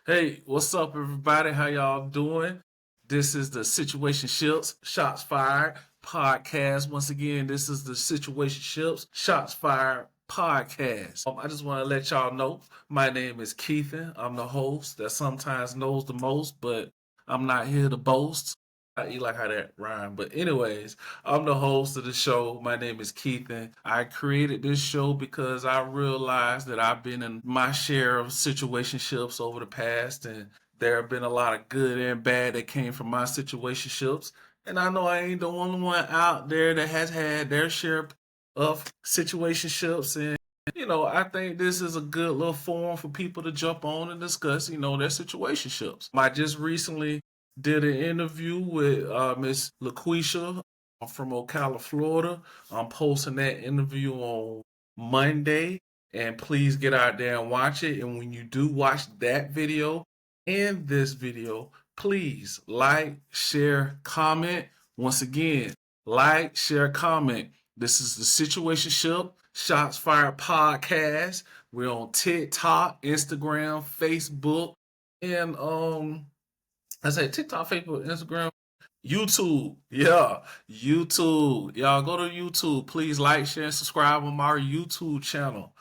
Hey, what's up, everybody? How y'all doing? This is the Situationships Shots Fired podcast. Once again, this is the Situationships Shots Fired podcast. I just want to let y'all know my name is Kethon. I'm the host that sometimes knows the most, but I'm not here to boast. You like how that rhyme, but anyways, I'm the host of the show. My name is Kethon. I created this show because I realized that I've been in my share of situationships over the past, and there have been a lot of good and bad that came from my situationships. And I know I ain't the only one out there that has had their share of situationships. And I think this is a good little forum for people to jump on and discuss, their situationships. I just recently did an interview with Miss LaQuisha from Ocala, Florida. I'm posting that interview on Monday, and please get out there and watch it. And when you do watch that video and this video, please like, share, comment. Once again, like, share, comment. This is the Situationship Shots Fired podcast. We're on TikTok, Instagram, Facebook, and I said TikTok, Facebook, Instagram, YouTube. Yeah, YouTube. Y'all go to YouTube. Please like, share, and subscribe on my YouTube channel.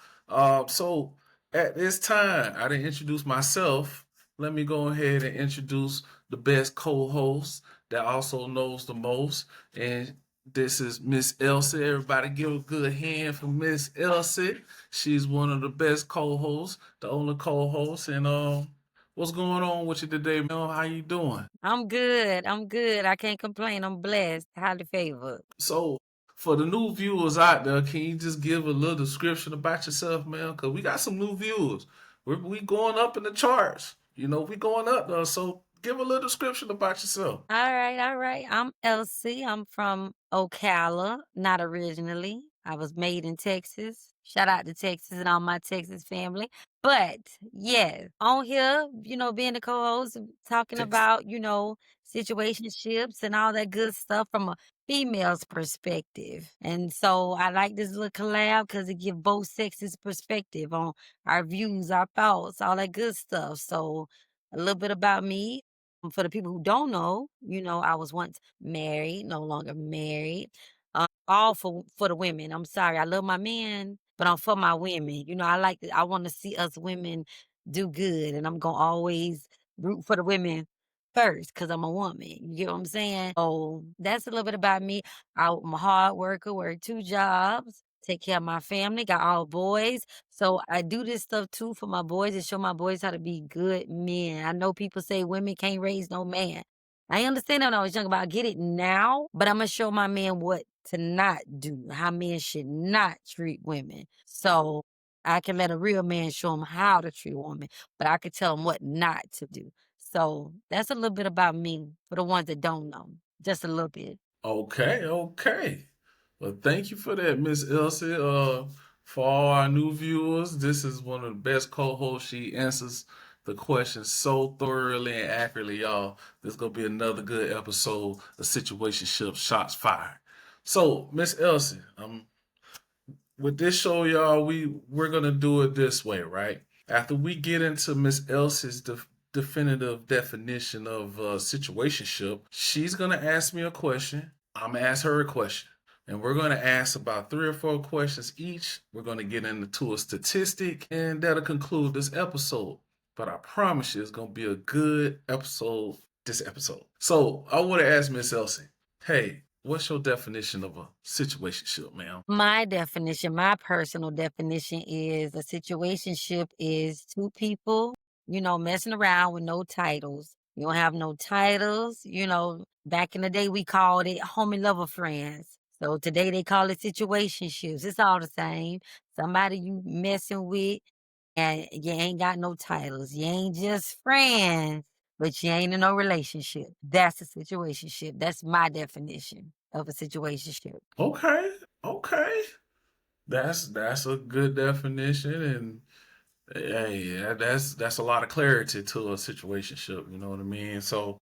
So at this time, I didn't introduce myself. Let me go ahead and introduce the best co-host that also knows the most. And this is Miss Elsie. Everybody give a good hand for Miss Elsie. She's one of the best co-hosts, the only co-host. And what's going on with you today, man? How you doing? I'm good. I'm good. I can't complain. I'm blessed, highly favored. So, for the new viewers out there, can you just give a little description about yourself, man? Because we got some new viewers. We going up in the charts. We going up there. So, give a little description about yourself. All right. I'm Elsie. I'm from Ocala, not originally. I was made in Texas. Shout out to Texas and all my Texas family. But yes, on here, being the co-host, talking about, situationships and all that good stuff from a female's perspective. And so I like this little collab because it gives both sexes perspective on our views, our thoughts, all that good stuff. So a little bit about me. For the people who don't know, I was once married, no longer married. All for the women. I'm sorry, I love my men, but I'm for my women. I want to see us women do good, and I'm gonna always root for the women first because I'm a woman. You get what I'm saying? So that's a little bit about me. I'm a hard worker, work 2 jobs, take care of my family, got all boys. So I do this stuff too for my boys and show my boys how to be good men. I know people say women can't raise no man. I understand that when I was young, but I get it now. But I'm gonna show my men what to not do, how men should not treat women. So I can let a real man show them how to treat a woman, but I could tell them what not to do. So that's a little bit about me for the ones that don't know, just a little bit. Okay, okay. Well, thank you for that, Miss Elsie. For all our new viewers, this is one of the best co-hosts. She answers the questions so thoroughly and accurately, y'all. This is gonna be another good episode of Situationship Shots Fired. So, Miss Elsie, with this show, y'all, we're gonna do it this way, right? After we get into Miss Elsie's definitive definition of situationship, she's gonna ask me a question. I'm gonna ask her a question, and we're gonna ask about 3 or 4 questions each. We're gonna get into a statistic, and that'll conclude this episode. But I promise you, it's gonna be a good episode. This episode. So I want to ask Miss Elsie, hey, what's your definition of a situationship, ma'am? My definition, my personal definition is a situationship is two people, messing around with no titles. You don't have no titles. Back in the day, we called it homie lover friends. So today they call it situationships. It's all the same. Somebody you messing with and you ain't got no titles. You ain't just friends, but you ain't in no relationship. That's a situationship. That's my definition of a situationship. Okay, okay. That's a good definition, and hey, yeah, that's a lot of clarity to a situationship. You know what I mean? So,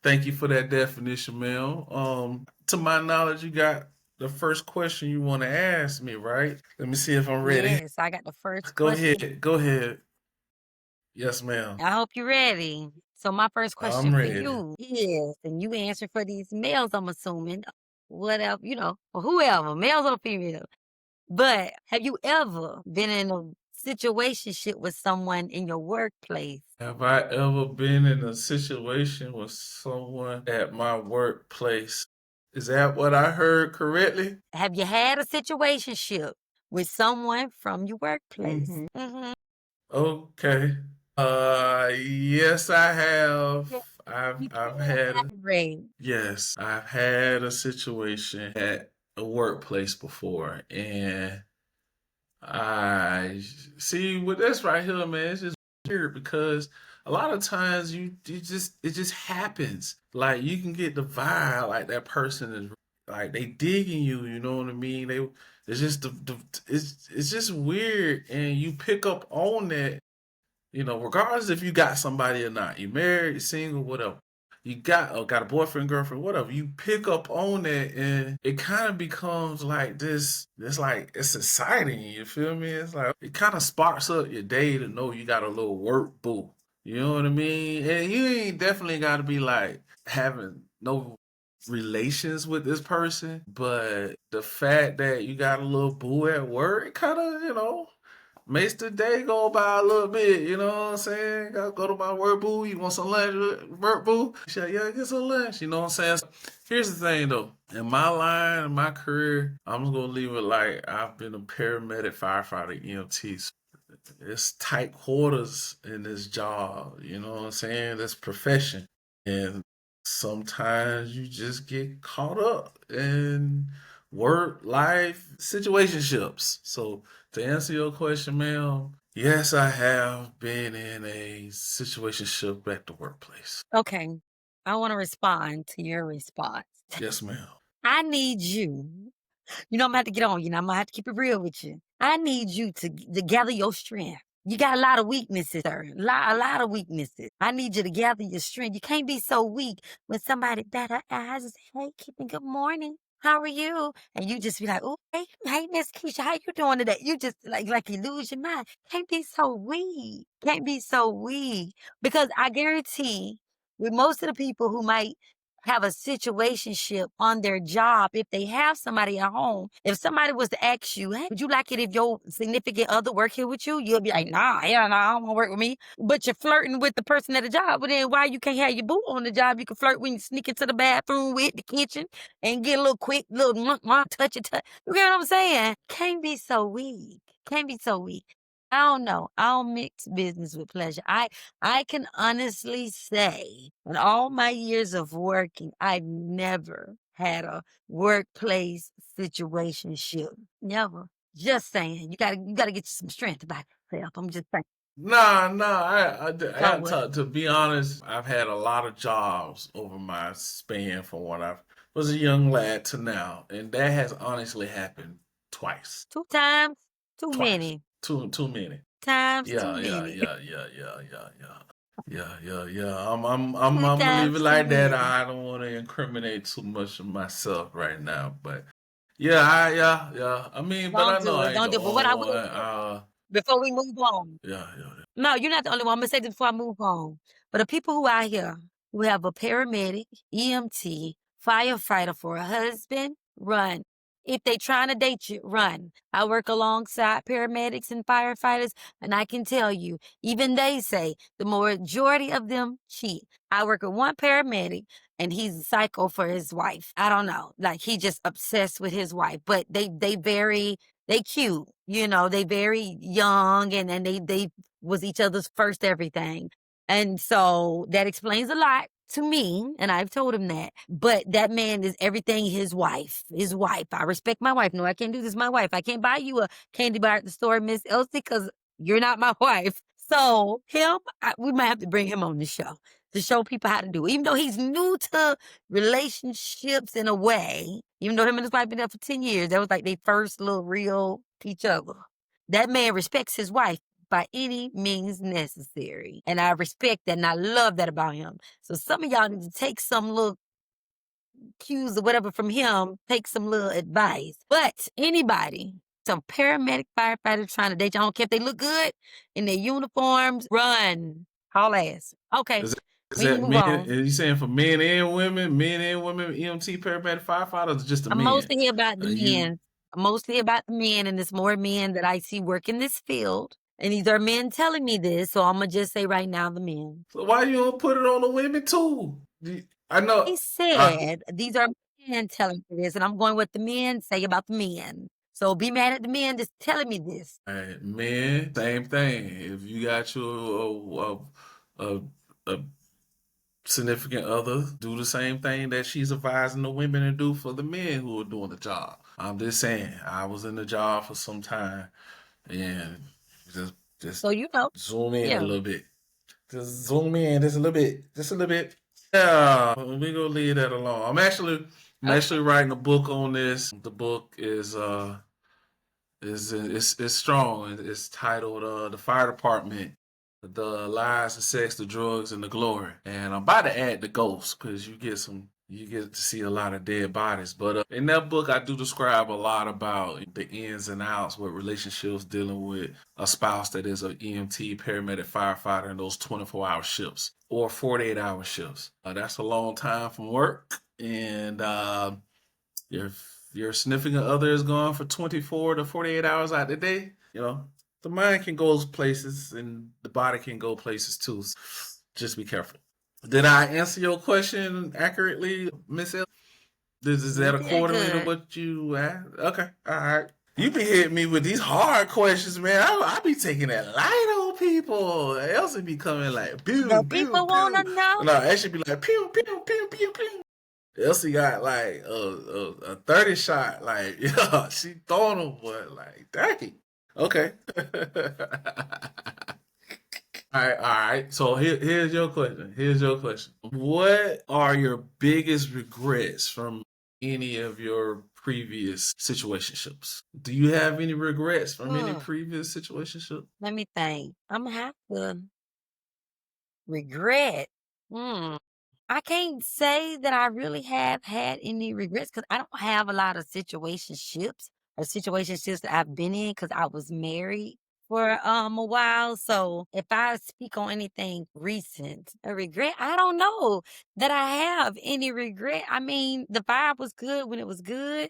thank you for that definition, Mel. To my knowledge, you got the first question you want to ask me, right? Let me see if I'm ready. Yes, I got the first Go question. ahead. Go ahead. Yes, ma'am. I hope you're ready. So my first question I'm for ready. you is, and you answer for these males, I'm assuming, whatever, or whoever, males or female. But have you ever been in a situationship with someone in your workplace? Have I ever been in a situation with someone at my workplace? Is that what I heard correctly? Have you had a situationship with someone from your workplace? Mm-hmm. Mm-hmm. Okay. Yes, I have. Yeah, I've you I've can had elaborate. yes, I've had a situation at a workplace before, and I see with this right here, man. It's just weird because a lot of times you just it just happens. Like you can get the vibe like that person is like they digging you. You know what I mean? It's just it's just weird, and you pick up on that, regardless if you got somebody or not, you married, single, whatever. You got a boyfriend, girlfriend, whatever. You pick up on that, and it kind of becomes like this. It's like it's exciting. You feel me? It's like it kind of sparks up your day to know you got a little work boo. You know what I mean? And you ain't definitely got to be like having no relations with this person, but the fact that you got a little boo at work, it kind of makes the day go by a little bit, you know what I'm saying? Gotta go to my work boo. You want some lunch, work boo? Yeah, get some lunch, you know what I'm saying? So, here's the thing though. In my line, in my career, I'm just gonna leave it like I've been a paramedic, firefighter, EMT. So it's tight quarters in this job, you know what I'm saying? This profession. And sometimes you just get caught up in work, life, situationships. So to answer your question, ma'am, yes, I have been in a situationship at the workplace. Okay. I want to respond to your response. Yes, ma'am. I need you. I'm gonna have to get on you. Now I'm gonna have to keep it real with you. I need you to gather your strength. You got a lot of weaknesses, sir. A lot of weaknesses. I need you to gather your strength. You can't be so weak when somebody bat her eyes and say, "Hey, Keeping, good morning. How are you?" And you just be like, "Oh, hey, Miss Keisha, how you doing today?" You just like you lose your mind. Can't be so weak. Can't be so weak because I guarantee with most of the people who might have a situationship on their job, if they have somebody at home, if somebody was to ask you, "Hey, would you like it if your significant other work here with you?" You'll be like, "Nah, hell no, I don't want to work with me." But you're flirting with the person at the job. But then why you can't have your boo on the job? You can flirt when you sneak into the bathroom with the kitchen and get a little quick, little touch it, touch. You get what I'm saying? Can't be so weak. Can't be so weak. I don't know. I don't mix business with pleasure. I can honestly say, in all my years of working, I've never had a workplace situationship. Never. Just saying. You gotta get some strength about yourself. I'm just saying. Nah. I So got what? to be honest. I've had a lot of jobs over my span from when I was a young lad to now, and that has honestly happened twice. Two times too Twice. many. Too many. Times too Yeah, yeah, many. yeah, yeah, yeah, yeah, yeah. Yeah. Two I'm gonna leave it times too like that. many. I don't want to incriminate too much of myself right now, but yeah. I mean, but I Don't know do I it. ain't Don't the do it. But what only I one. will say before we move on. Yeah. No, you're not the only one. I'm gonna say this before I move on. But the people who out here who have a paramedic, EMT, firefighter for a husband, run. If they trying to date you, run. I work alongside paramedics and firefighters, and I can tell you, even they say the majority of them cheat. I work with one paramedic, and he's a psycho for his wife. I don't know, like he just obsessed with his wife. But they cute, they very young and they was each other's first everything. And so that explains a lot to me, and I've told him that. But that man is everything his wife. His wife. I respect my wife. No, I can't do this, my wife. I can't buy you a candy bar at the store, Miss Elsie, because you're not my wife. So we might have to bring him on the show to show people how to do it. Even though he's new to relationships in a way, even though him and his wife been there for 10 years, that was like their first little real each other. That man respects his wife by any means necessary. And I respect that and I love that about him. So some of y'all need to take some little cues or whatever from him, take some little advice. But anybody Some paramedic firefighters trying to date you. I don't care if they look good in their uniforms. Run. Haul ass. Okay, Is that, is we can that move men? on. Are you saying for men and women, EMT, paramedic, firefighters, or just the I'm men? mostly about the Are you? men. I'm mostly about the men, and it's more men that I see work in this field. And these are men telling me this, so I'm gonna just say right now the men. So why you don't put it on the women too? I know. He I, said these are men telling me this, and I'm going with the men say about the men. So be mad at the men just telling me this. Men, same thing. If you got your a significant other, do the same thing that she's advising the women to do for the men who are doing the job. I'm just saying, I was in the job for some time, and just just So you know, zoom in a yeah. little bit. Just zoom in just a little bit. Just a little bit. Yeah, we gonna leave that alone. I'm Okay. actually writing a book on this. The book is it's strong. It's titled "The Fire Department: The Lies, the Sex, the Drugs, and the Glory." And I'm about to add the ghosts because you get to see a lot of dead bodies. But in that book, I do describe a lot about the ins and outs with relationships dealing with a spouse that is an EMT, paramedic, firefighter in those 24-hour shifts or 48-hour shifts. That's a long time from work, and your your significant other is gone for 24 to 48 hours out the day, the mind can go places and the body can go places too. Just be careful. Did I answer your question accurately, Miss L? Is You that did accordingly to good. what you asked? Okay, all right. You be hitting me with these hard questions, man. I be taking that light on people. Elsie be coming like The pew pew people wanna pew. know. No, that should be like pew pew pew pew pew. Elsie got like a 30 shot. Like, yeah, she throwing them, but like, dang. Okay. All right. So here's your question. Here's your question. What are your biggest regrets from any of your previous situationships? Do you have any regrets from any Ugh, previous situationship? let me think. I'm gonna have to regret. Hmm. I can't say that I really have had any regrets because I don't have a lot of situationships or situationships that I've been in because I was married for a while. So if I speak on anything recent, a regret, I don't know that I have any regret. I mean, the vibe was good when it was good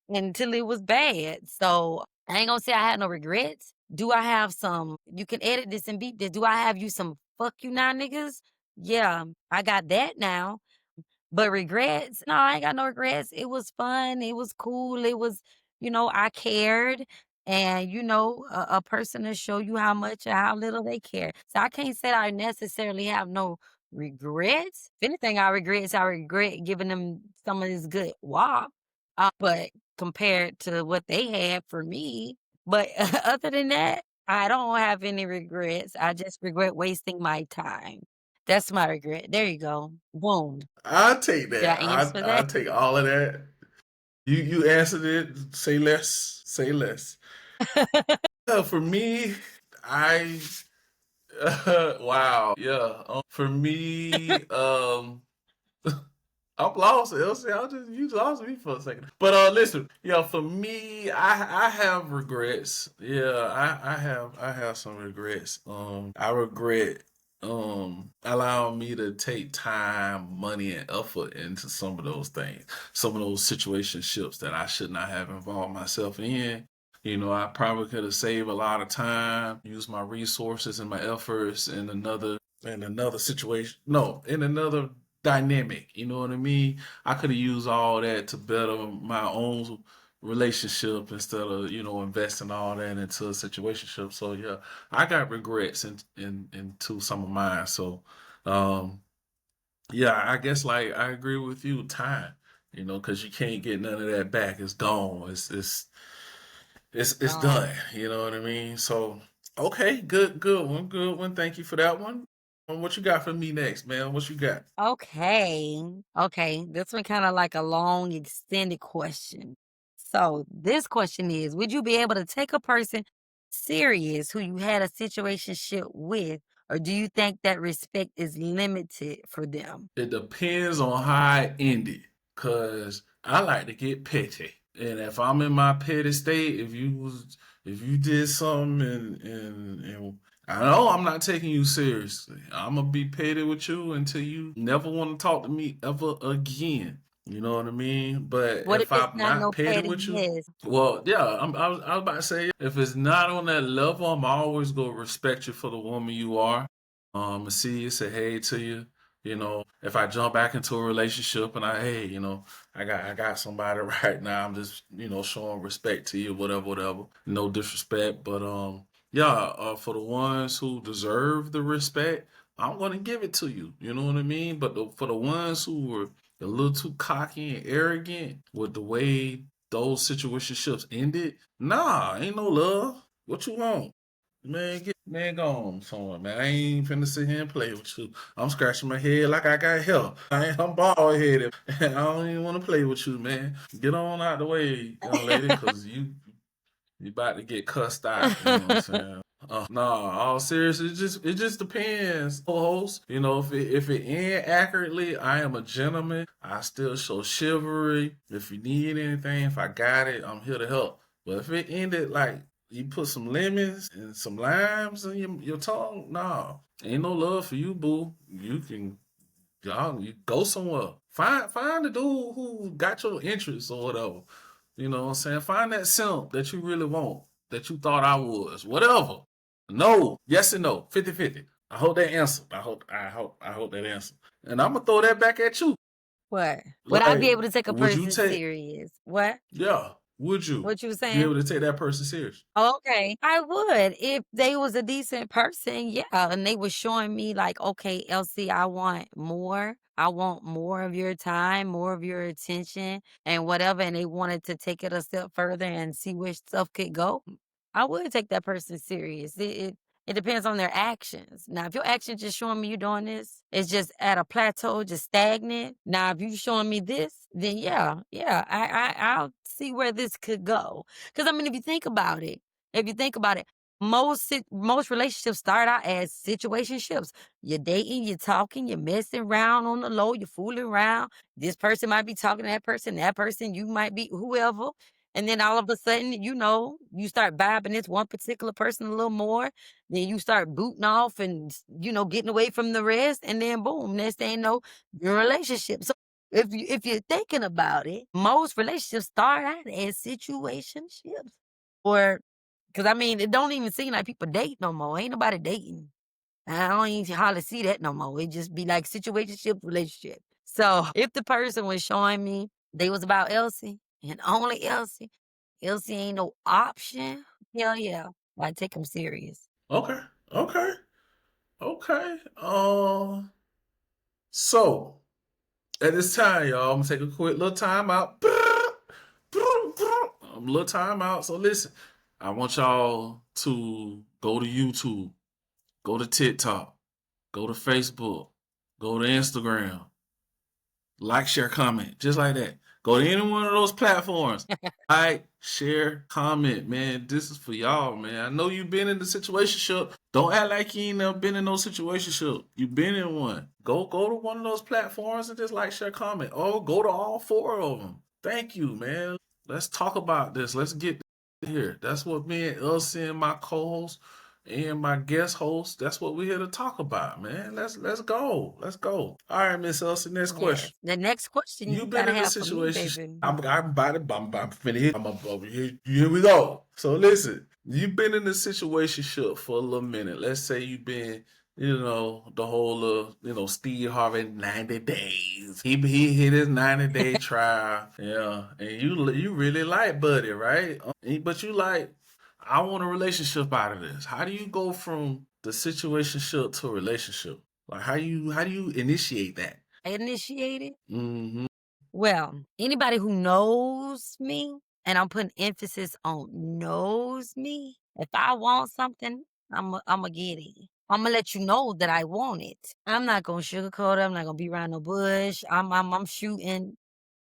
until it was bad. So I ain't gonna say I had no regrets. Do I have some? You can edit this and beat this. Do I have you some fuck you now niggas? Yeah, I got that now. But regrets? No, I ain't got no regrets. It was fun. It was cool. It was, I cared. And, a person to show you how much or how little they care. So I can't say that I necessarily have no regrets. If anything, I regret is I regret giving them some of this good wop. But compared to what they had for me. But other than that, I don't have any regrets. I just regret wasting my time. That's my regret. There you go. Boom. I'll take Did I that. answer I'll that? take all of that. You answered it. Say less. Say less. For me, I wow, yeah. For me, I'm lost, Elsie. You lost me for a second. But listen, for me, I have regrets. Yeah, I have some regrets. I regret allowing me to take time, money, and effort into some of those things, some of those situationships that I should not have involved myself in. I probably could have saved a lot of time, used my resources and my efforts in another situation. No, in another dynamic. You know what I mean? I could have used all that to better my own relationship instead of investing all that into a situationship. So yeah, I got regrets into some of mine. So um, yeah, I guess like I agree with you. Time, because you can't get none of that back. It's gone. It's done. You know what I mean? So okay, good one. Thank you for that one. What you got for me next, man? What you got? Okay. Okay. This one kind of like a long, extended question. So this question is, would you be able to take a person serious who you had a situationship with, or do you think that respect is limited for them? It depends on how I end it, cause I like to get petty. And if I'm in my petty state, if you did something and I know I'm not taking you seriously. I'm gonna be petty with you until you never want to talk to me ever again. You know what I mean? But What if if it's I'm not not no petty with you, pettiness? well, yeah, I was about to say if it's not on that level, I'm always gonna respect you for the woman you are. And see you, say hey to you. You know, if I jump back into a relationship and hey, I got somebody right now. I'm just, showing respect to you, whatever, whatever. No disrespect, but yeah, for the ones who deserve the respect, I'm gonna give it to you. You know what I mean? But for the ones who were a little too cocky and arrogant with the way those situationships ended, nah, ain't no love. What you want? Man, go on somewhere, man. I ain't finna sit here and play with you. I'm scratching my head like I got help. I'm bald headed. I don't even want to play with you, man. Get on out the way, young lady, cause you about to get cussed out. You know what I'm saying? No, all serious. It just depends, host. If it end accurately, I am a gentleman. I still show chivalry. If you need anything, if I got it, I'm here to help. But if it ended like you put some lemons and some limes in your tongue, nah, ain't no love for you, boo. You go somewhere. Find the dude who got your interest or whatever. You know what I'm saying? Find that simp that you really want, that you thought I was. Whatever. No. Yes and no. 50-50. I hope that answer. I hope that answer. And I'm gonna throw that back at you. What? Would I be Like, able to take a would you person take serious? What? yeah, would you What you be saying? able to take that person serious? Okay, I would if they was a decent person, yeah, and they was showing me like, okay, Elsie, I want more. I want more of your time, more of your attention, and whatever. And they wanted to take it a step further and see where stuff could go. I would take that person serious. It depends on their actions. Now, if your actions just showing me you doing this, it's just at a plateau, just stagnant. Now, if you showing me this, then yeah, I'll see where this could go. Because I mean, if you think about it, most relationships start out as situationships. You're dating, you're talking, you're messing around on the low, you're fooling around. This person might be talking to that person, you might be whoever. And then all of a sudden, you start vibing this one particular person a little more. Then you start booting off and, getting away from the rest. And then boom, next thing you know, you're in a relationship. So if you're thinking about it, most relationships start out as situationships. Or because I mean, it don't even seem like people date no more. Ain't nobody dating. I don't even hardly see that no more. It just be like situationship, relationship. So if the person was showing me they was about Elsie and only Elsie, Elsie ain't no option. Hell yeah, I take them serious. Okay. Okay. Okay. So at this time, y'all, I'm gonna take a quick little time out. A little time out. So listen, I want y'all to go to YouTube, go to TikTok, go to Facebook, go to Instagram, like, share, comment, just like that. Go to any one of those platforms. Like, share, comment, man. This is for y'all, man. I know you've been in the situationship. Don't act like you ain't never been in no situationship. You've been in one. Go to one of those platforms and just like, share, comment. Oh, go to all four of them. Thank you, man. Let's talk about this. Let's get here. That's what me and Elsie and my co-host and my guest host. That's what we're here to talk about, man. Let's go. Let's go. All right, Miss Elsie. Next question. Yes. The next question you You've been gotta in a have for me, situation. baby. I'm about to. I'm finna hit. I'm up over here. Here we go. So listen, you've been in a situation for a little minute. Let's say you've been, the whole Steve Harvey 90 days. He hit his 90-day trial. Yeah, and you really like Buddy, right? But you like, I want a relationship out of this. How do you go from the situationship to a relationship? Like how do you initiate that? I initiated. Mm-hmm. Well, anybody who knows me, and I'm putting emphasis on knows me, if I want something, I'm get it. I'm gonna let you know that I want it. I'm not gonna sugarcoat it. I'm not gonna be around the bush. I'm shooting,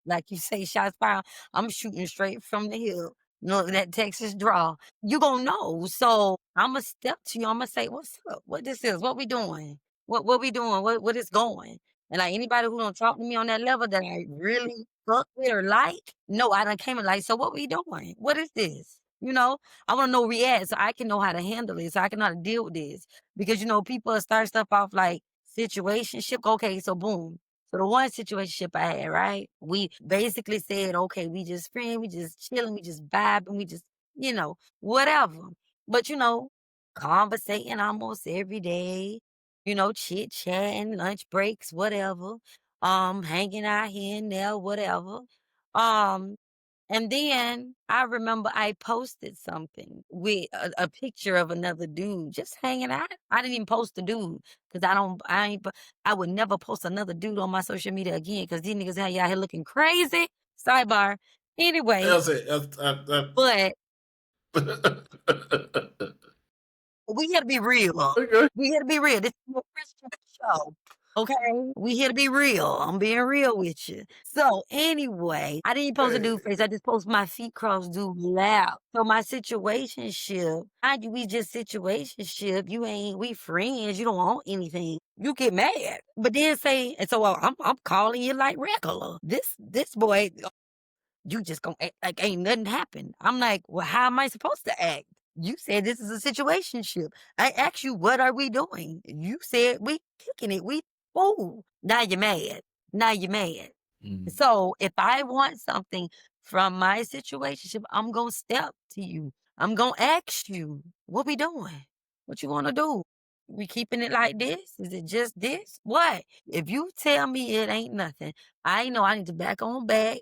like you say, shots fired. I'm shooting straight from the hip. That Texas draw. You gonna know. So I'm gonna step to you. I'm gonna say, "What's up? What this is? What we doing? What we doing? What is going?" And like anybody who don't talk to me on that level that I really fuck with or like, no, I done came and like, so what we doing? What is this? I want to know react so I can know how to handle it, so I can know how to deal with this. Because people start stuff off like situationship. Okay, so boom. So the one situationship I had, right? We basically said, okay, we just friends, we just chilling, we just vibing, we just, whatever. But conversating almost every day, chit chatting, lunch breaks, whatever. Hanging out here and there, whatever. Um, and then I remember I posted something with a picture of another dude just hanging out. I didn't even post the dude because I would never post another dude on my social media again because these niggas had you out here looking crazy. Sidebar. Anyway, Elsie, but okay. we here to be real. We here to be real. This is a Christian show. Okay? We here to be real. I'm being real with you. So anyway, I didn't post a dude face. I just post my feet crossed dude lap. So my situationship, mind you, we just situationship. We friends. You don't want anything. You get mad. But then say, and so I'm calling you like regular. This boy, you just gonna act like ain't nothing happened. I'm like, well, how am I supposed to act? You said this is a situationship. I asked you, what are we doing? You said we kicking it. Now you're mad. Now you're mad. Mm. So if I want something from my situationship, I'm gonna step to you. I'm gonna ask you, what we doing? What you wanna do? We keeping it like this? Is it just this? What? If you tell me it ain't nothing, I know I need to back on back,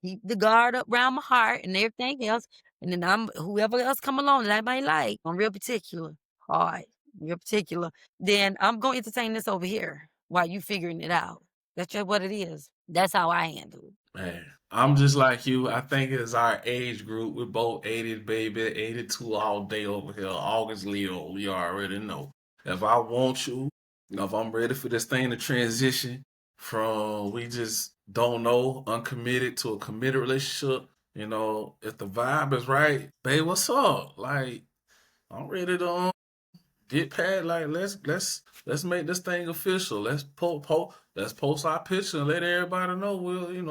keep the guard up around my heart and everything else. And then whoever else come along that I might like, I'm real particular. Hard, real particular. Then I'm gonna entertain this over here while you figuring it out. That's just what it is. That's how I handle it. Man, I'm just like you. I think it's our age group. We're both 80, baby, 82 all day over here. August Leo, you already know. If I want you, if I'm ready for this thing to transition from we just don't know, uncommitted to a committed relationship, if the vibe is right, babe, what's up? Like, I'm ready to get past like let's make this thing official. Let's post our picture and let everybody know.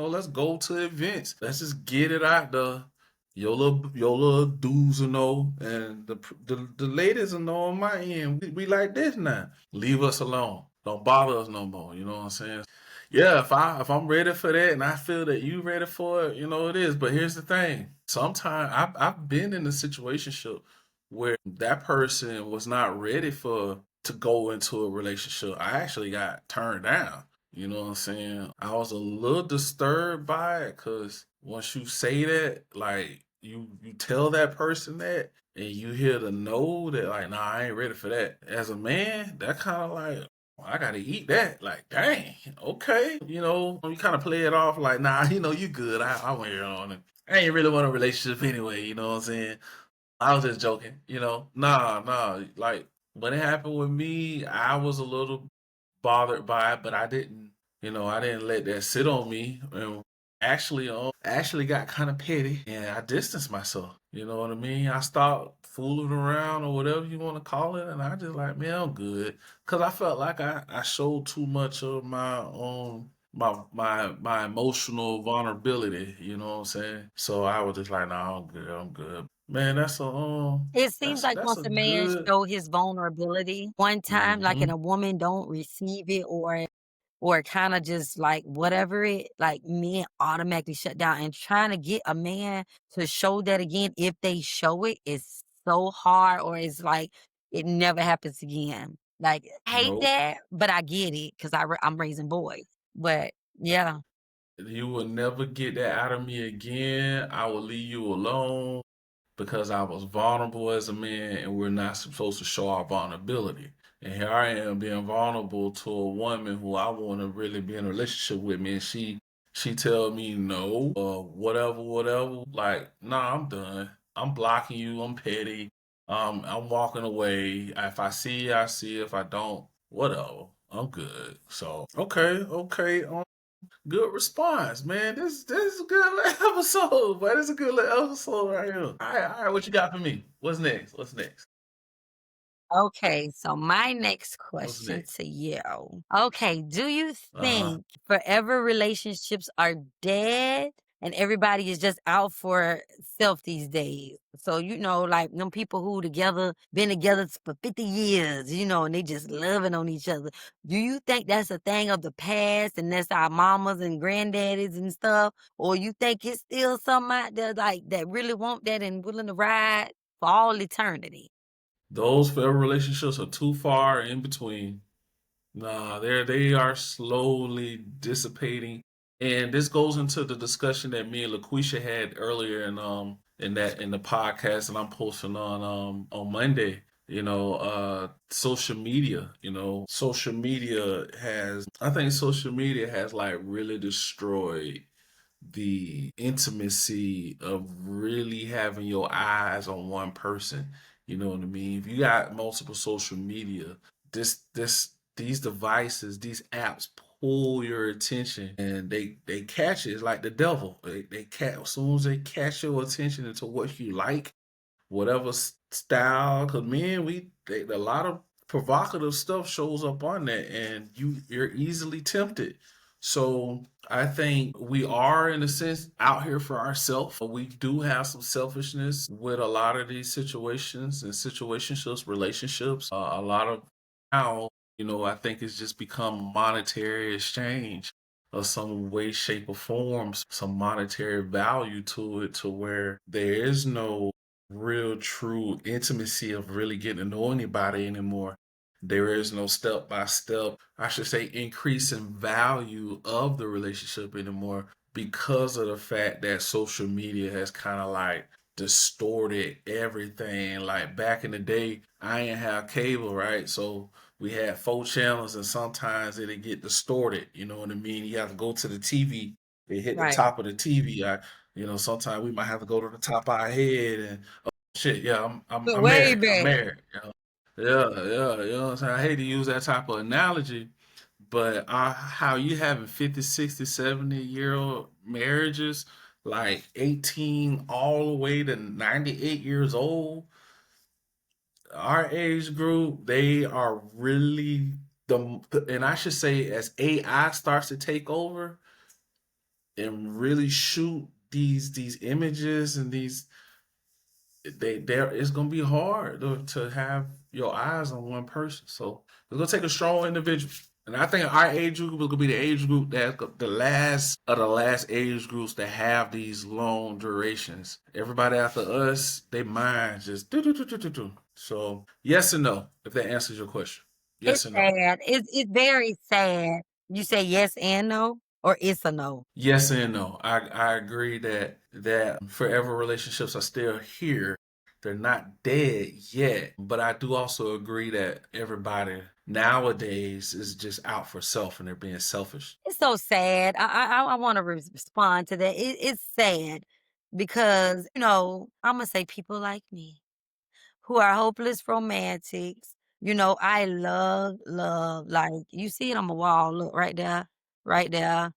Let's go to events. Let's just get it out there. Your little dudes will know, and the ladies will know on my end. We like this now. Leave us alone. Don't bother us no more. You know what I'm saying? Yeah, if I'm ready for that and I feel that you ready for it, it is. But here's the thing. Sometimes I've been in a situation where that person was not ready for to go into a relationship. I actually got turned down. You know what I'm saying? I was a little disturbed by it because once you say that, like you tell that person that, and you hear the no that like, nah, I ain't ready for that. As a man, that kind of like, well, I gotta eat that. Like, dang, okay. You kind of play it off like, nah, you good. I went here on it. I ain't really want a relationship anyway. You know what I'm saying? I was just joking, Nah, nah. Like when it happened with me, I was a little bothered by it, but I didn't let that sit on me. And actually got kind of petty, and I distanced myself. You know what I mean? I stopped fooling around or whatever you want to call it, and I just like, man, I'm good, because I felt like I showed too much of my emotional vulnerability. You know what I'm saying? So I was just like, nah, I'm good. I'm good. Man, It seems that's like that's once a a man good. show his vulnerability one time, like, and Hmm. a woman don't receive it or kinda just, like, whatever it like, men automatically shut down, and trying to get a man to show that again, if they show it, is so hard, or it's like it never happens again. Like, I hate Nope. that, but I get it 'cause I'm raising boys. But, yeah. You will never get that out of me again. I will leave you alone because I was vulnerable as a man, and we're not supposed to show our vulnerability. And here I am being vulnerable to a woman who I want to really be in a relationship with me, and she tell me no, whatever, whatever. Like, nah, I'm done. I'm blocking you. I'm petty. I'm walking away. If I see you, I see you. If I don't, whatever. I'm good. So okay, okay. Good response, man. This is a good little episode, but it's a good little episode right here. All right. What you got for me? What's next? What's next? Okay, so my next What's question next? to you. Okay, do you Uh-huh. think forever relationships are dead and everybody is just out for self these days? So, like them people who been together for 50 years, and they just loving on each other. Do you think that's a thing of the past and that's our mamas and granddaddies and stuff? Or you think it's still something out there like that really want that and willing to ride for all eternity? Those forever relationships are too far in between. Nah, they are slowly dissipating, and this goes into the discussion that me and LaQuisha had earlier in the podcast that I'm posting on Monday. Social media. I think social media has like really destroyed the intimacy of really having your eyes on one person. You know what I mean? If you got multiple social media, these devices, these apps pull your attention and they catch it. It's like the devil. They catch as soon as they catch your attention into what you like, whatever style. Because men, a lot of provocative stuff shows up on that, and you're easily tempted. So I think we are, in a sense, out here for ourselves. We do have some selfishness with a lot of these situations and situationships, relationships. A lot of now, I think it's just become monetary exchange of some way, shape, or form, some monetary value to it, to where there is no real true intimacy of really getting to know anybody anymore. There is no step by step, I should say, increase in value of the relationship anymore because of the fact that social media has kind of like distorted everything. Like back in the day, I didn't have cable, right? So we had 4 channels, and sometimes it'd get distorted. You know what I mean? You have to go to the TV. It hit the Right. top of the TV. Sometimes we might have to go to the top of our head and shit, yeah, But I'm way married. I'm back. married. Yeah, yeah, you know what I'm saying? I hate to use that type of analogy, but how you having 50, 60, 70-year-old marriages, like 18 all the way to 98 years old, our age group, they are really and I should say, as AI starts to take over and really shoot these images and these there it's gonna be hard to have your eyes on one person. So it's gonna take a strong individual. And I think our age group is gonna be the age group that the last of the last age groups that have these long durations. Everybody after us, they minds just do do do do do do. So yes and no, if that answers your question. It's Yes and no. sad. It's very sad. You say yes and no, or it's a no? Yes and no. I agree that forever relationships are still here. They're not dead yet, but I do also agree that everybody nowadays is just out for self and they're being selfish. It's so sad. I want to respond to that. It's sad because I'm gonna say people like me who are hopeless romantics. I love. Like you see it on the wall. Look right there, right there.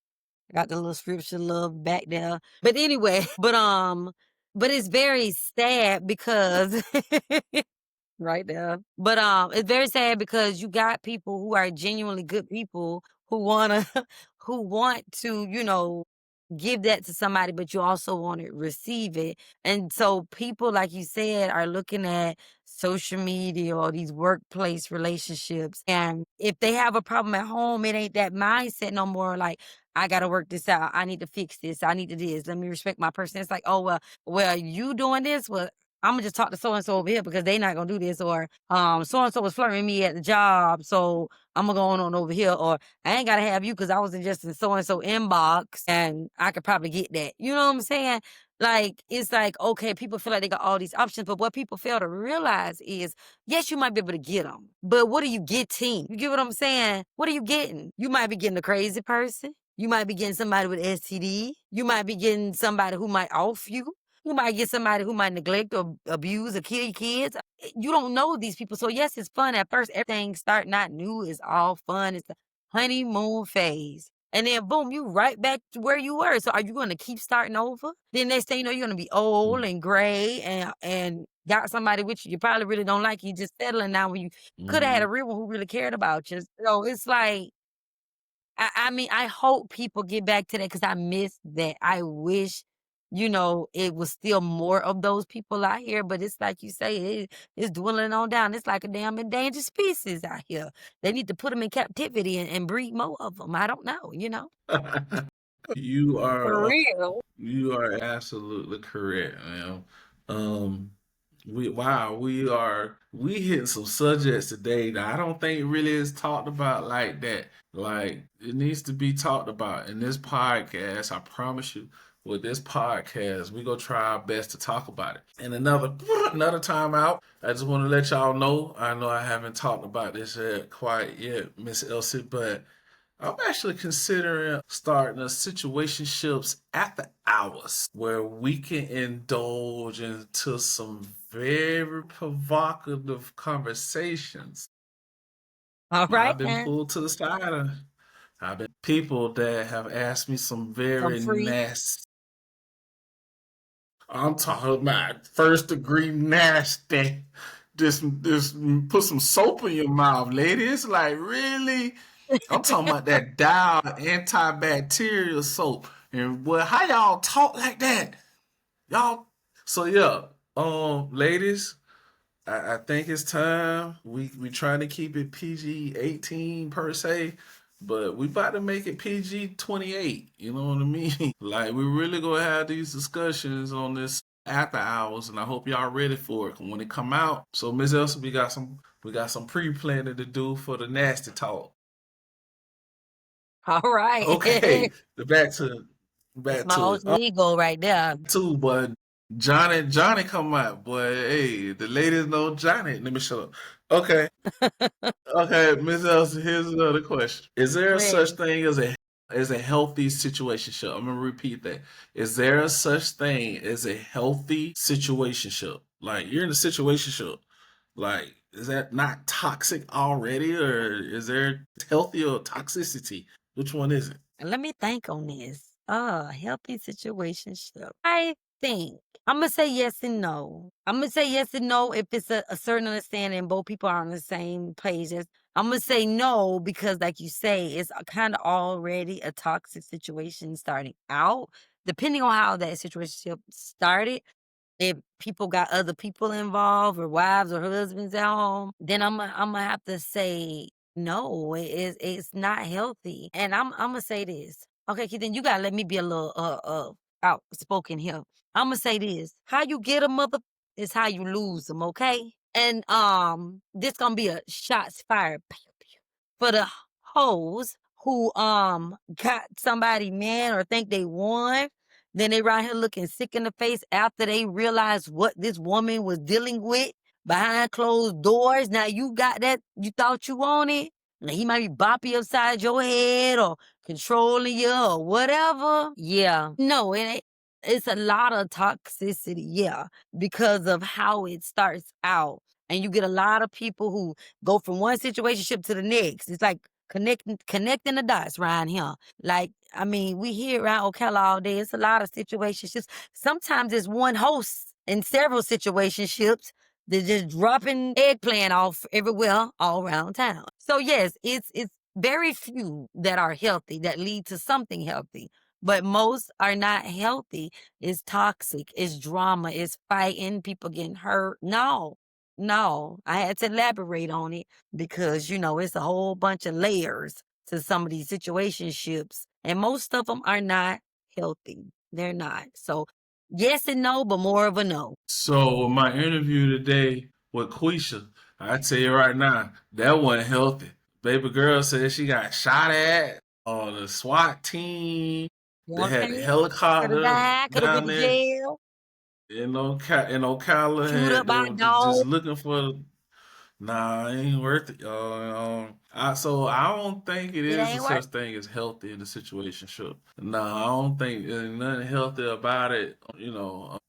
Got the little scripture love back there. But anyway, but it's very sad because right there. But it's very sad because you got people who are genuinely good people who wanna who want to, give that to somebody, but you also want to receive it. And so people, like you said, are looking at social media or these workplace relationships. And if they have a problem at home, it ain't that mindset no more. Like, I gotta work this out. I need to fix this. I need to this. Let me respect my person. It's like, oh well, you doing this? Well, I'm gonna just talk to so and so over here because they not gonna do this, or so and so was flirting me at the job, so I'm gonna go on over here, or I ain't gotta have you because I was just in so and so inbox and I could probably get that. You know what I'm saying? Like it's like okay, people feel like they got all these options, but what people fail to realize is yes, you might be able to get them, but what are you getting? You get what I'm saying? What are you getting? You might be getting a crazy person. You might be getting somebody with STD. You might be getting somebody who might off you. You might get somebody who might neglect or abuse or kill your kids. You don't know these people. So yes, it's fun at first. Everything starting out new is all fun. It's the honeymoon phase. And then boom, you right back to where you were. So are you going to keep starting over? Then next thing you know, you're going to be old Mm. and gray and got somebody with you probably really don't like, you just settling now when you coulda had Mhm. a real one who really cared about you. So it's like, I mean, I hope people get back to that because I miss that. I wish, it was still more of those people out here, but it's like you say, it's dwindling on down. It's like a damn endangered species out here. They need to put them in captivity and breed more of them. I don't know. You For are real. you are absolutely correct, man. Um, we hit some subjects today that I don't think really is talked about like that. Like it needs to be talked about in this podcast. I promise you, with this podcast, we gonna try our best to talk about it. And another time out, I just want to let y'all know. I know I haven't talked about this yet quite yet, Miss Elsie, but I'm actually considering starting a situationships after hours where we can indulge into some very provocative conversations. All right I've been then. pulled to the side. I've been people that have asked me some Some very free. nasty. I'm talking about first degree nasty. This put some soap in your mouth, lady. It's like really. I'm talking about that Dial antibacterial soap. And well, how y'all talk like that? Y'all. So yeah, ladies, I think it's time. We trying to keep it PG-18 per se, but we about to make it PG-28. You know what I mean? Like we really gonna have these discussions on this after hours, and I hope y'all ready for it when it come out. So Miss Elsa, we got some pre-planning to do for the nasty talk. All right. Okay, back to That's back my to it. alter ego right there. Too, but Johnny come out, boy. Hey, the ladies know Johnny. Let me shut up. Okay, okay, Miss Elsie, here's another question. Is there a such Ready. thing as a healthy situationship? I'm gonna repeat that. Is there a such thing as a healthy situationship? Like you're in a situationship. Like, is that not toxic already, or is there healthy or toxicity? Which one is it? Let me think on this. Healthy situationship. I think I'm gonna say yes and no. I'm gonna say yes and no if it's a certain understanding, both people are on the same page. I'm gonna say no because, like you say, it's kind of already a toxic situation starting out. Depending on how that situationship started, if people got other people involved or wives or husbands at home, then I'm gonna have to say no. It's not healthy. And I'm gonna say this. Okay, then you gotta let me be a little outspoken here. I'm gonna say this. How you get a mother is how you lose them, okay? And this gonna be a shots fired for the hoes who got somebody man or think they won, then they right here looking sick in the face after they realize what this woman was dealing with behind closed doors. Now you got that, you thought you wanted. Now he might be boppy upside your head or controlling you or whatever. Yeah. No, it's a lot of toxicity, yeah, because of how it starts out. And you get a lot of people who go from one situationship to the next. It's like connecting the dots around here. Like, I mean, we hear around Ocala all day. It's a lot of situationships. Sometimes it's one host in several situationships. They're just dropping eggplant off everywhere all around town. So yes, it's very few that are healthy that lead to something healthy. But most are not healthy. It's toxic. It's drama. It's fighting. People getting hurt. No, no. I had to elaborate on it because, it's a whole bunch of layers to some of these situationships. And most of them are not healthy. They're not. So, yes and no, but more of a no. So my interview today with Quisha, I tell you right now, that wasn't healthy. Baby girl said she got shot at on the SWAT team. They had the Okay. Could have helicopter died, could have went down to there jail, in Ocala. chewed up They by a were dog. just looking for. Nah, ain't worth it, so I don't think it It is a ain't worth. such thing as healthy in the situation. Sure. Nah, I don't think there's nothing healthy about it.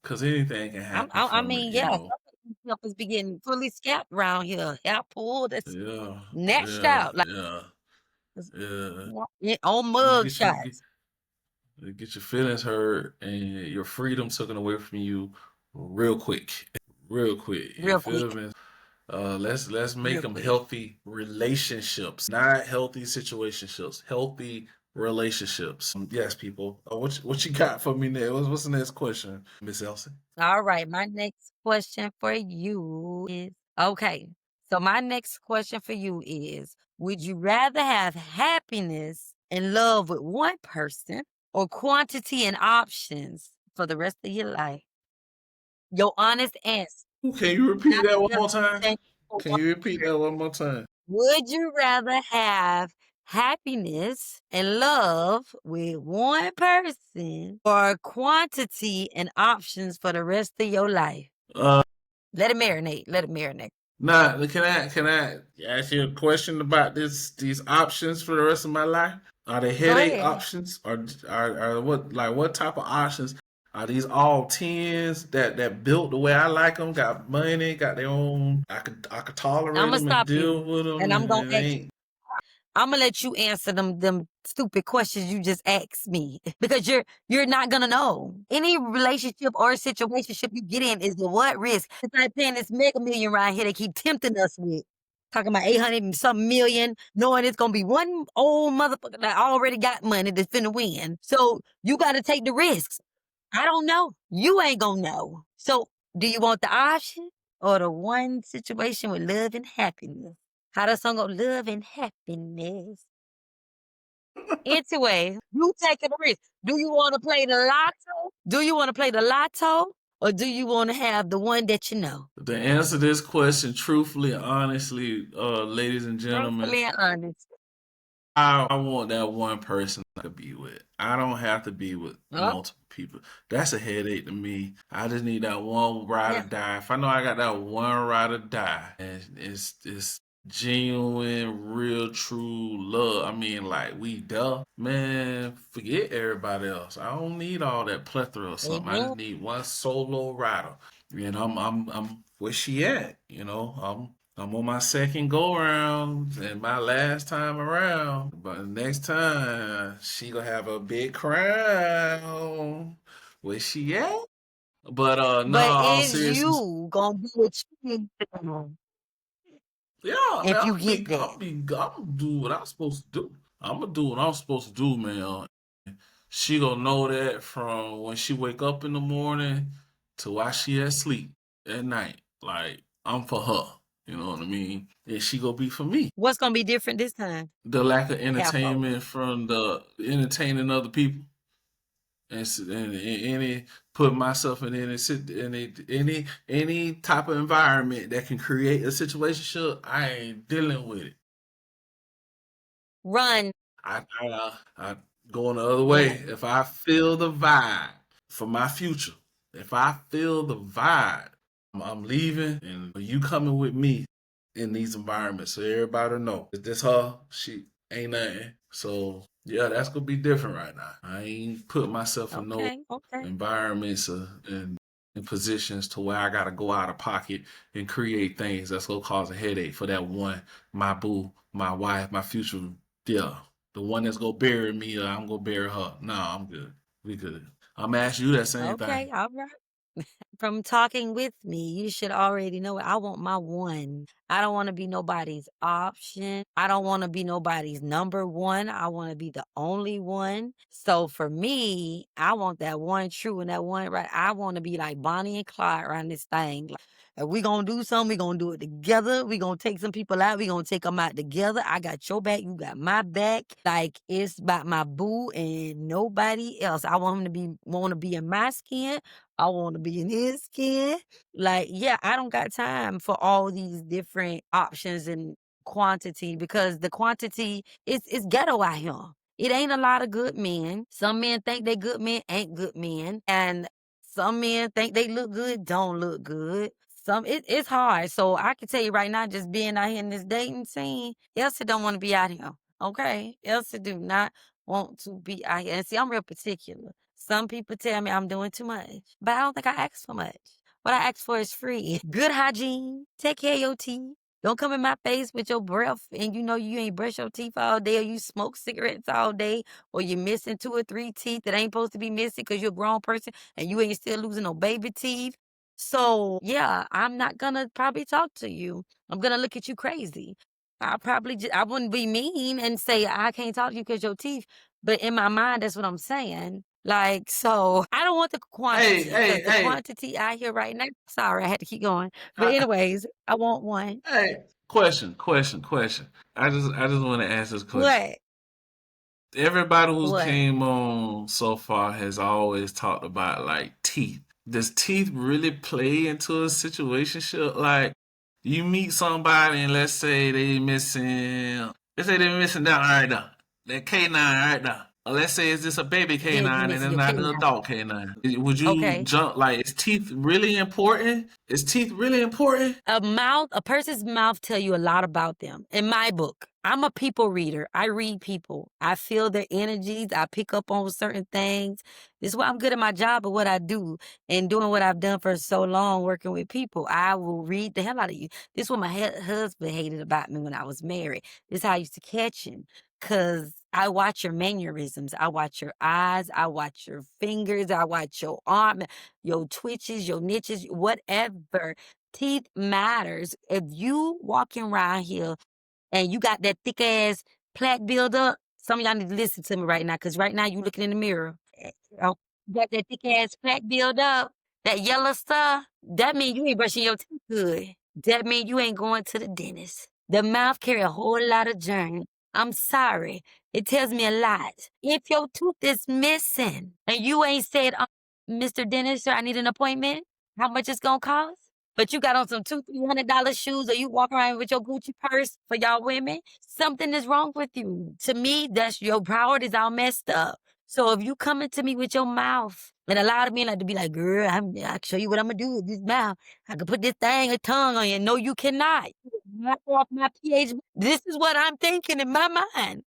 Because anything can happen I from it. mean, yeah, some of these helpers be getting fully scalped around here. Hair pulled, that's Yeah, snatched yeah, out like yeah, it's, yeah. on You mug get you get, shots. get your feelings hurt and your freedom taken away from you real quick. real quick. You real feel quick, me? Let's make real them quick. healthy relationships, not healthy situationships. Healthy relationships. Yes, people. What you got for me there? What's the next question, Miss Elsie? All right, my next question for you is okay. So my next question for you is, would you rather have happiness and love with one person or quantity and options for the rest of your life? Your honest answer. Ooh, can you repeat Not that one just more time? thank you for Can one you repeat word. that one more time? Would you rather have happiness and love with one person or quantity and options for the rest of your life? Uh, Let it marinate. Let it marinate. Nah, can I ask you a question about these options for the rest of my life? Are they Go headache ahead. options, or are what type of options? Are these all tens that built the way I like them? Got money, got their own. I could I'm tolerate gonna them and stop you, deal with them, and I'm and gonna it ask. ain't. I'm gonna let you answer them stupid questions you just asked me because you're not gonna know. Any relationship or situationship you get in is the what risk. It's like paying this mega million right here they keep tempting us with. Talking about 800 and something million, knowing it's gonna be one old motherfucker that already got money that's finna win. So you gotta take the risks. I don't know. You ain't gonna know. So do you want the option or the one situation with love and happiness? How the song go? Love and happiness. Anyway, you taking the risk. Do you want to play the lotto? Do you want to play the lotto? Or do you want to have the one that you know? To answer this question truthfully, honestly, ladies and gentlemen, Truthfully and honest. I want that one person I could be with. I don't have to be with Oh, multiple people. That's a headache to me. I just need that one ride or yeah. die. If I know I got that one ride or die, and it's genuine, real, true love. I mean, like we done, man. Forget everybody else. I don't need all that plethora or something. I Amen. just need one solo rider. And I'm where she at? I'm on my second go around and my last time around. But next time she gonna have a big crown. Where she at? But no, But all is seriousness. you gonna do what you need to do Yeah, I mean, if you I'm get be, that? I'm be, I'm gonna do what I'm supposed to do. I'm gonna do what I'm supposed to do, man. She gonna know that from when she wake up in the morning to while she asleep at night. Like I'm for her. You know what I mean? And she gonna be for me. What's gonna be different this time? The lack of Capo. entertainment from the entertaining other people and any put myself in any type of environment that can create a situation. I ain't dealing with it. Run. I going the other way. Yeah. If I feel the vibe for my future, if I feel the vibe, I'm leaving, and you coming with me in these environments, so everybody know is this her? She ain't nothing. So yeah, that's gonna be different right now. I ain't put myself in no Okay. Okay. environments and in positions to where I gotta go out of pocket and create things that's gonna cause a headache for that one, my boo, my wife, my future, yeah, the one that's gonna bury me, or I'm gonna bury her. No, I'm good. We good. I'm gonna ask you that same thing. Okay. All right. From talking with me, you should already know it. I want my one. I don't want to be nobody's option. I don't want to be nobody's number one. I want to be the only one. So for me, I want that one true and that one right. I want to be like Bonnie and Clyde around this thing. Like, if we gonna do something, we gonna do it together. We gonna take some people out. We gonna take them out together. I got your back. You got my back. Like it's about my boo and nobody else. I want him to be want to be in my skin. I want to be in his skin. Like, yeah, I don't got time for all these different options and quantity because the quantity is ghetto out here. It ain't a lot of good men. Some men think they good men ain't good men. And some men think they look good, don't look good. It's hard. So I can tell you right now, just being out here in this dating scene, Elsie don't want to be out here. Okay. Elsie do not want to be out here. And see, I'm real particular. Some people tell me I'm doing too much, but I don't think I ask for much. What I ask for is free. Good hygiene. Take care of your teeth. Don't come in my face with your breath and you know you ain't brush your teeth all day or you smoke cigarettes all day or you're missing 2 or 3 teeth that ain't supposed to be missing because you're a grown person and you ain't still losing no baby teeth. So, yeah, I'm not gonna probably talk to you. I'm gonna look at you crazy. I wouldn't be mean and say, "I can't talk to you because your teeth," but in my mind, that's what I'm saying. Like, so I don't want the Hey, quantity hey, because the hey, quantity I hear right now, sorry, I had to keep going. But I, anyways, I want one. hey. Question. I just want to ask this question. What? Everybody who's What? came on so far has always talked about like teeth. Does teeth really play into a situationship? Like you meet somebody and let's say they're missing that right now, that canine right now. Or let's say it's just a baby Yeah, you canine and missing it's your not an canine. adult canine. Would you Okay. jump like is teeth really important? Is teeth really important? A person's mouth tell you a lot about them. In my book, I'm a people reader. I read people. I feel their energies. I pick up on certain things. This is why I'm good at my job at what I do and doing what I've done for so long working with people. I will read the hell out of you. This is what my husband hated about me when I was married. This is how I used to catch him. Cause I watch your mannerisms. I watch your eyes. I watch your fingers. I watch your arm, your twitches, your niches, whatever. Teeth matters. If you walking around here and you got that thick ass plaque buildup, some of y'all need to listen to me right now, because right now you looking in the mirror. Oh, got that thick ass plaque buildup, that yellow stuff. That mean you ain't brushing your teeth good. That mean you ain't going to the dentist. The mouth carry a whole lot of germs. I'm sorry. It tells me a lot. If your tooth is missing and you ain't said, Mr. Dentist, sir, I need an appointment, how much it's gonna cost? But you got on some $200-$300 shoes, or you walk around with your Gucci purse for y'all women, something is wrong with you. To me, that's your priorities all messed up. So if you coming to me with your mouth, and a lot of men like to be like, girl, I'll show you what I'm gonna do with this mouth. I can put this thing, a tongue on you. No, you cannot. Knock off my pH. This is what I'm thinking in my mind.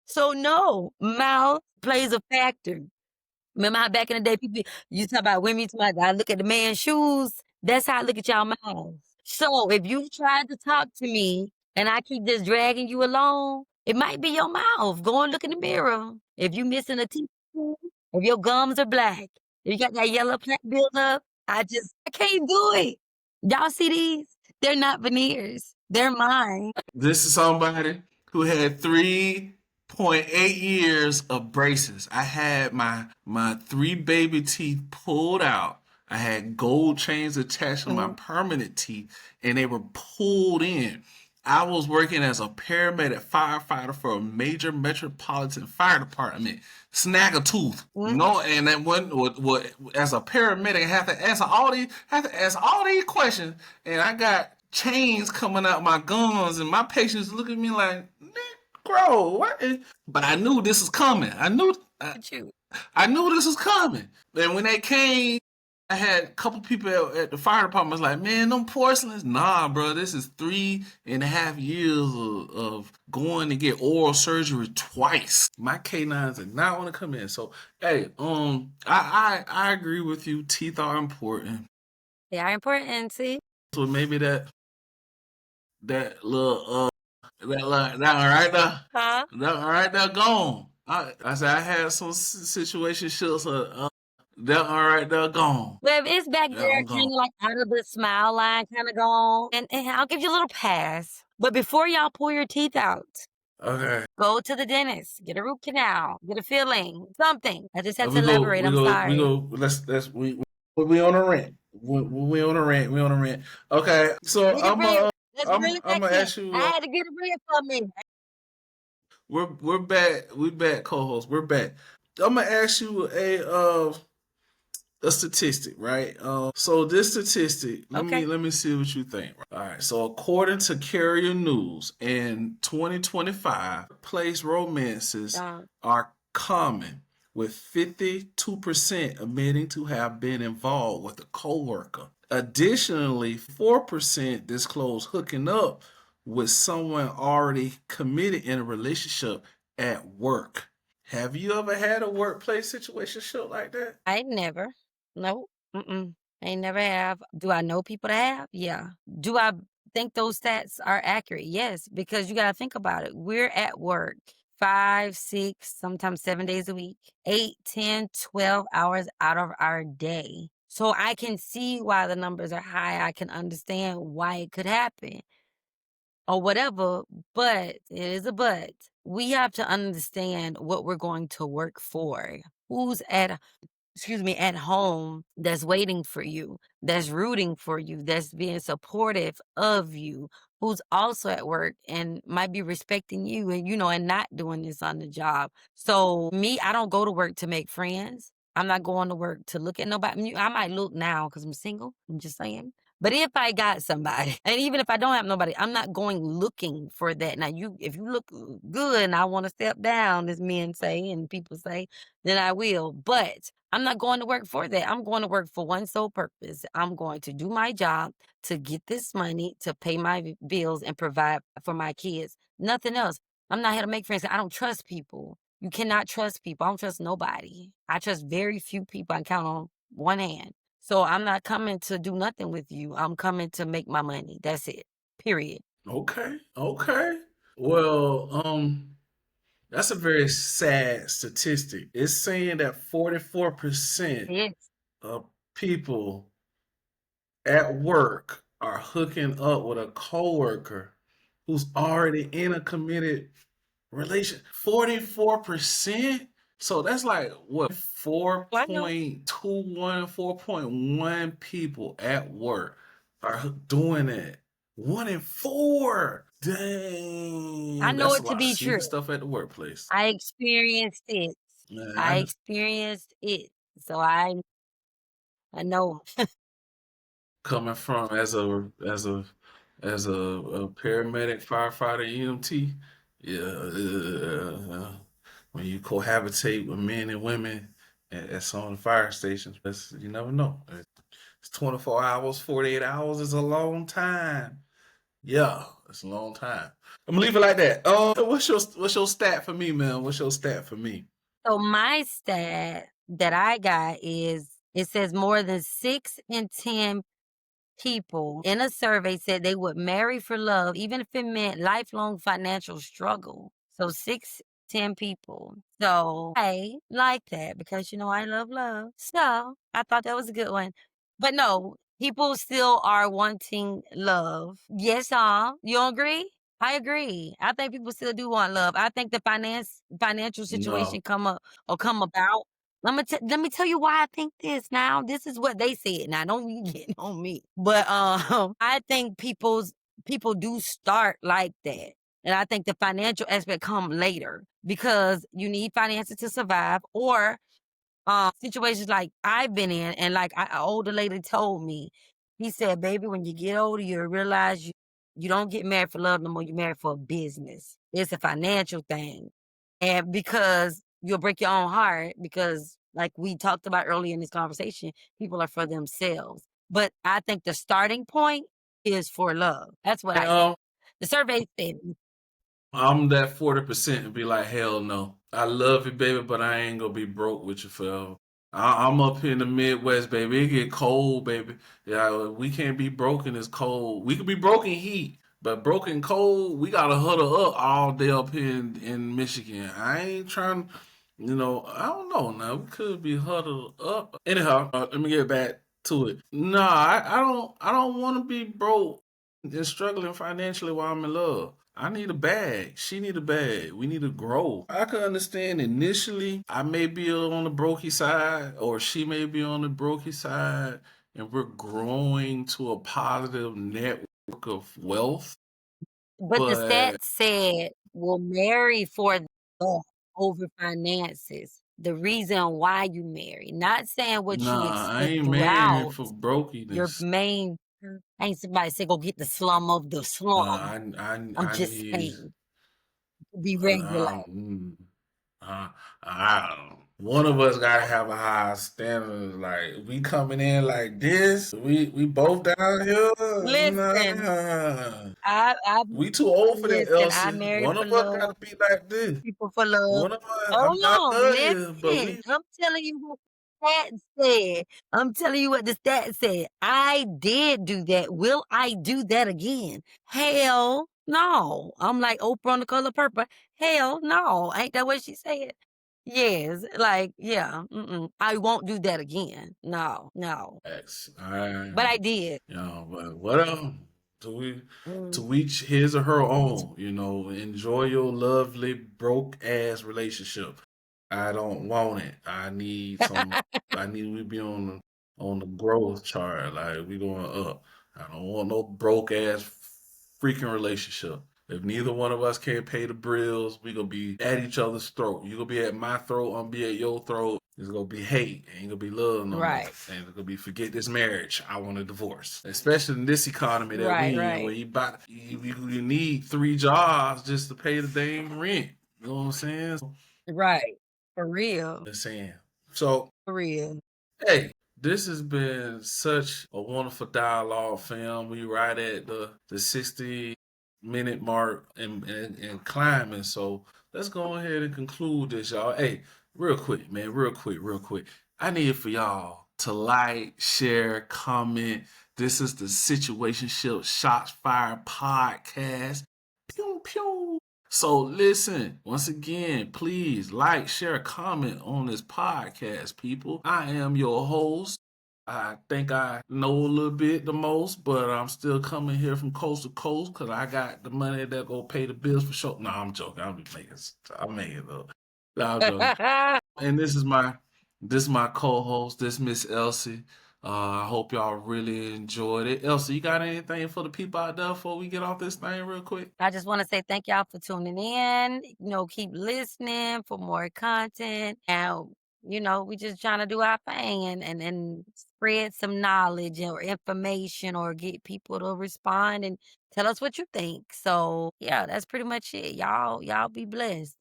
So no, mouth plays a factor. Remember how back in the day people you talk about women, you talk about I look at the man's shoes. That's how I look at y'all mouths. So if you tried to talk to me and I keep just dragging you along, it might be your mouth. Go and look in the mirror. If you missing a teeth, if your gums are black, if you got that yellow plaque buildup, I can't do it. Y'all see these? They're not veneers. They're mine. This is somebody who had 3.8 years of braces. I had my three baby teeth pulled out. I had gold chains attached to my Mm, permanent teeth, and they were pulled in. I was working as a paramedic firefighter for a major metropolitan fire department. Snag a tooth, mm, and then what as a paramedic, I have to answer all these questions, and I got chains coming out my gums, and my patients look at me like, "Negro, what?" But I knew this was coming. What you? I knew this was coming. And when they came, I had a couple people at the fire department was like, "Man, them porcelains, nah, bro. This is 3.5 years of going to get oral surgery twice. My canines did not want to come in." So, hey, I agree with you. Teeth are important. They are important, see? So maybe that little that one right there, Huh? that one right there gone. I said I had some situationships. That one right there gone. Well, if it's back That there one gone. kinda like out of the smile line kinda gone, and I'll give you a little pass. But before y'all pull your teeth out, Okay. go to the dentist, get a root canal, get a filling, something. I just had to We go. elaborate, We I'm go. We sorry. go. Let's. We on a rant. We on a rant. We on a rant. Okay. So Get a bread. Let's I'm reel it I'm back gonna in. ask I you. had to get a bread for me. We're back. We back, co-host. We're back. I'm gonna ask you a statistic, right? So this statistic, Okay. let me see what you think. All right. So according to Carrier News, in 2025, place romances Uh, are common, with 52% admitting to have been involved with a coworker. Additionally, 4% disclose hooking up with someone already committed in a relationship at work. Have you ever had a workplace situation like that? I never. Nope. Mm-mm. I never have. Do I know people that have? Yeah. Do I think those stats are accurate? Yes, because you got to think about it. We're at work 5, 6, sometimes 7 days a week, 8, 10, 12 hours out of our day. So I can see why the numbers are high. I can understand why it could happen or whatever, but it is a but. We have to understand what we're going to work for. Who's at at home that's waiting for you, that's rooting for you, that's being supportive of you, who's also at work and might be respecting you and and not doing this on the job. So me, I don't go to work to make friends. I'm not going to work to look at nobody. I might look now because I'm single. I'm just saying. But if I got somebody, and even if I don't have nobody, I'm not going looking for that. Now, if you look good and I want to step down, as men say and people say, then I will. But I'm not going to work for that. I'm going to work for one sole purpose. I'm going to do my job to get this money to pay my bills and provide for my kids. Nothing else. I'm not here to make friends. I don't trust people. You cannot trust people. I don't trust nobody. I trust very few people. I count on one hand. So I'm not coming to do nothing with you. I'm coming to make my money. That's it. Period. Okay, okay. Well, that's a very sad statistic. It's saying that 44% Yes. of people at work are hooking up with a coworker who's already in a committed relation. 44%? So that's like what I know. 4.21, 4.1 people at work are doing it. One in four. I Dang, know that's a it to lot of be sneaky true. stuff at the workplace. I experienced it. Man, I experienced it. So I know. coming from as a paramedic, firefighter, EMT, yeah, when you cohabitate with men and women at some of the fire stations, you never know. It's 24 hours, 48 hours is a long time. Yeah, it's a long time. I'm gonna leave it like that. What's your stat for me, man? What's your stat for me? So my stat that I got is it says more than 6 in 10 people in a survey said they would marry for love, even if it meant lifelong financial struggle. So 6, 10 people. So I like that because I love love. So I thought that was a good one. But no, people still are wanting love. Yes, you don't agree? I agree. I think people still do want love. I think the financial No. situation come about. Let me tell you why I think this now. This is what they said. Now don't be getting on me. But I think people do start like that. And I think the financial aspect come later because you need finances to survive or situations like I've been in and like an older lady told me, he said, baby, when you get older, you'll realize you don't get married for love no more, you married for a business. It's a financial thing. And because you'll break your own heart, because like we talked about earlier in this conversation, people are for themselves. But I think the starting point is for love. That's what I think. Um, The survey said, I'm that 40% and be like, hell no. I love you, baby, but I ain't gonna be broke with you forever. I'm up here in the Midwest, baby. It get cold, baby. Yeah, we can't be broken. It's cold. We could be broken heat, but broken cold, we gotta huddle up all day up here in Michigan. I ain't trying, I don't know now. We could be huddled up. Anyhow, let me get back to it. Nah, I don't want to be broke and struggling financially while I'm in love. I need a bag. She need a bag. We need to grow. I can understand initially I may be on the brokey side or she may be on the brokey side and we're growing to a positive network of wealth. but the But stats said will marry for love over finances. The reason why you marry, not saying what you nah, I expect ain't marrying throughout for your brokiness. main. Ain't somebody say go get the slum of the slum. I I I'm I just need saying, be regular. um, one of us gotta have a high standard. Like we coming in like this, we both down here. Listen, Nah, I we too old for that, listen. I Elsie. married One for of us love. gotta be like this. People for love. One of us. Hold I on, love you, but listen. we. I'm telling you what the stats said. I'm telling you what the stats said. I did do that. Will I do that again? Hell no. I'm like Oprah on the color purple. Hell no. Ain't that what she said? Yes, like, yeah, I won't do that again. No, no. X. But I did. You know, but whatever. To we Mm. to each his or her own. You know, enjoy your lovely broke ass relationship. I don't want it. I need some. I need we be on the growth chart. Like we going up. I don't want no broke ass freaking relationship. If neither one of us can't pay the bills, we gonna be at each other's throat. You gonna be at my throat, I'm gonna be at your throat. It's gonna be hate. Ain't gonna be love no more. Right, And it's gonna be forget this marriage. I want a divorce. Especially in this economy that right, we in, where right, you need 3 jobs just to pay the dang rent. You know what I'm saying? right. For real, I'm saying. So for real. hey, this has been such a wonderful dialogue, fam. We right at the 60-minute mark and climbing. So let's go ahead and conclude this, y'all. Hey, real quick, man, real quick. I need for y'all to like, share, comment. This is the Situationship Shots Fired podcast. Pew pew. So listen, once again, please like, share, comment on this podcast, people. I am your host. I think I know a little bit the most, but I'm still coming here from coast to coast because I got the money that go pay the bills for sure. No, I'm joking. I'm making it up. No, I'm joking. And this is my co-host, this Miss Elsie. I hope y'all really enjoyed it. Elsie, you got anything for the people out there before we get off this thing real quick? I just want to say thank y'all for tuning in. Keep listening for more content. And, we just trying to do our thing and spread some knowledge or information or get people to respond and tell us what you think. So yeah, that's pretty much it. Y'all be blessed.